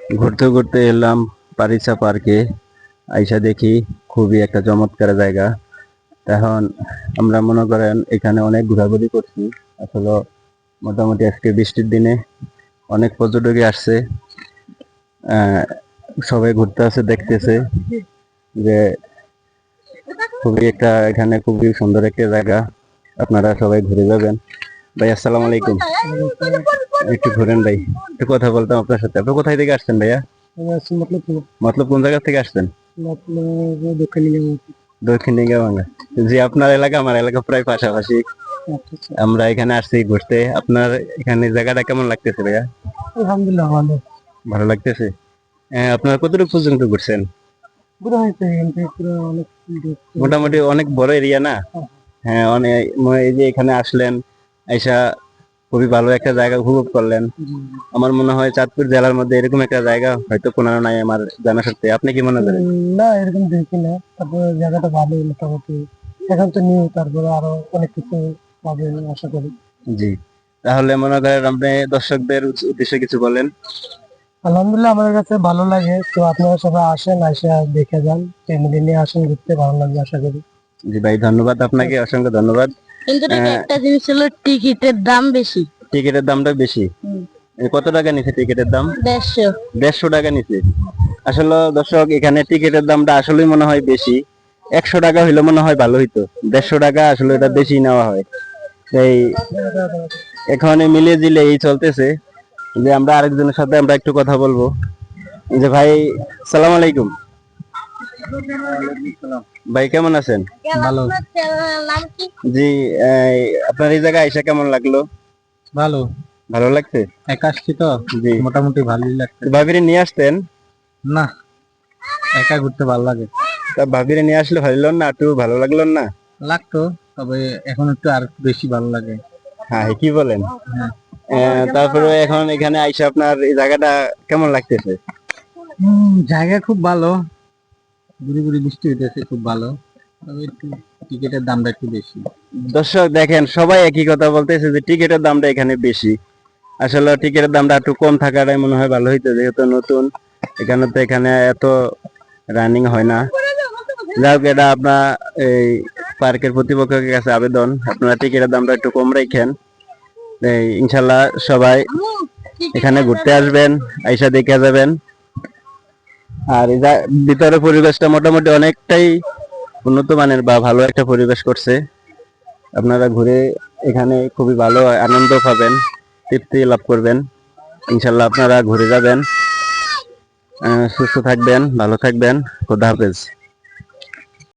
ঘুরতে ঘুরতে এলাম পারিসা পার্কে। আইসা দেখি খুবই একটা চমৎকার জায়গা। এখন আমরা মনে করেন এখানে অনেক ঘোরাঘুরি করছি। আসলে মোটামুটি আজকে বৃষ্টির দিনে অনেক পর্যটকই আসছে। আহ সবাই ঘুরতে আসে, দেখতেছে যে খুবই একটা এখানে খুবই সুন্দর একটা জায়গা। আপনারা সবাই ঘুরে যাবেন। ভাই আসসালামু আলাইকুম। একটু ঘুরেন ভাই, একটু কথা বলতাম আপনার সাথে। আপনি কোথায় থেকে আসছেন ভাইয়া? মতলব কোন জায়গা থেকে আসছেন? দক্ষিণ ডিঙ্গাভাঙ্গা। জি, আপনার এলাকা আমার এলাকা প্রায় পাশাপাশি। আমরা এখানে আসছি ঘুরতে। আপনার এখানে জায়গাটা কেমন লাগতেছে ভাইয়া? আলহামদুলিল্লাহ ভালো। ভালো লাগতেছে। আপনারা কতটুকু পর্যন্ত ঘুরছেন? পুরো হয়েছে এখান থেকে পুরো অনেক মোটামুটি অনেক বড় এরিয়া না? হ্যাঁ, অনেক। এই যে এখানে আসলেন, আইসা খুবই ভালো একটা জায়গা উপভোগ করলেন। আমার মনে হয় চাঁদপুর জেলার মধ্যে এরকম একটা জায়গা হয়তো কোনো নাই আমার জানা সত্ত্বে। আপনি কি মনে করেন? না, এরকম দেখি না। তারপরে জায়গাটা ভালো মোটামুটি। এখন তো নিউ, তারপরে আরো অনেক কিছু পাবে আশা করি। জি, তাহলে মনে করেন আপনি দর্শকদের উদ্দেশ্যে কিছু বলেন। আলহামদুলিল্লাহ, আমার কাছে ভালো লাগে। তো আপনারা সবাই আসেন, আসে দেখে যান, ফ্যামিলি নিয়ে আসেন, ঘুরতে ভালো লাগবে আশা করি। জি ভাই, ধন্যবাদ আপনাকে, অসংখ্য ধন্যবাদ। কিন্তু একটা জিনিস হলো টিকিটের দাম বেশি। টিকিটের দামটা বেশি। কত টাকা নিছে টিকিটের দাম? 150। 150 টাকা নিছে। আসলে দর্শক, এখানে টিকিটের দামটা আসলে মনে হয় বেশি। 100 টাকা হইলে মনে হয় ভালো হইতো। 150 টাকা আসলে এটা বেশি নেওয়া হয়। এই এখন মিলিয়ে দিলে এই চলতেছে। যে আমরা আরেকজনের সাথে আমরা একটু কথা বলবো। যে ভাই, সালাম আলাইকুম। ভাই কেমন আছেন? ভালো। নাম কি? জি, আপনার এই জায়গায় আইসা কেমন লাগলো? ভালো। ভালো লাগছে? একা আসছি তো, জি, মোটামুটি ভালোই লাগছে। ভাবিরে নিয়ে আসতেন। না, একা ঘুরতে ভালো লাগে। তা ভাবিরে নিয়ে আসলে ভালো না, একটু ভালো লাগলো না? লাগতো, তবে এখন একটু আর বেশি ভালো লাগে। হ্যাঁ, কি বলেন? হ্যাঁ। তারপরে এখন এখানে আইসা আপনার এই জায়গাটা কেমন লাগতেছে? জায়গা খুব ভালো, ঘুরে ঘুরে বৃষ্টি হইতেছে, খুব ভালো। তবে একটু টিকিটের দামটা একটু বেশি। দর্শক দেখেন, সবাই একই কথা বলতেছে যে টিকিটের দামটা এখানে বেশি। আসলে টিকিটের দামটা একটু কম থাকাটাই মনে হয় ভালো হইতো, যেহেতু নতুন এখানে। তো এখানে এত রানিং হয় না। যাই হোক, এটা আপনার এই পার্কের কর্তৃপক্ষের কাছে আবেদন, আপনারা টিকিটের দামটা একটু কম রাখেন। ইনশাল্লাহ সবাই এখানে ঘুরতে আসবেন, আইসা দেখে যাবেন। আর এই ভিতরে পরিবেশটা মোটামুটি অনেকটাই উন্নত মানের বা ভালো একটা পরিবেশ করছে। আপনারা ঘুরে এখানে খুবই ভালো আনন্দ পাবেন, তৃপ্তি লাভ করবেন। ইনশাল্লাহ আপনারা ঘুরে যাবেন। সুস্থ থাকবেন, ভালো থাকবেন। খোদা হাফেজ।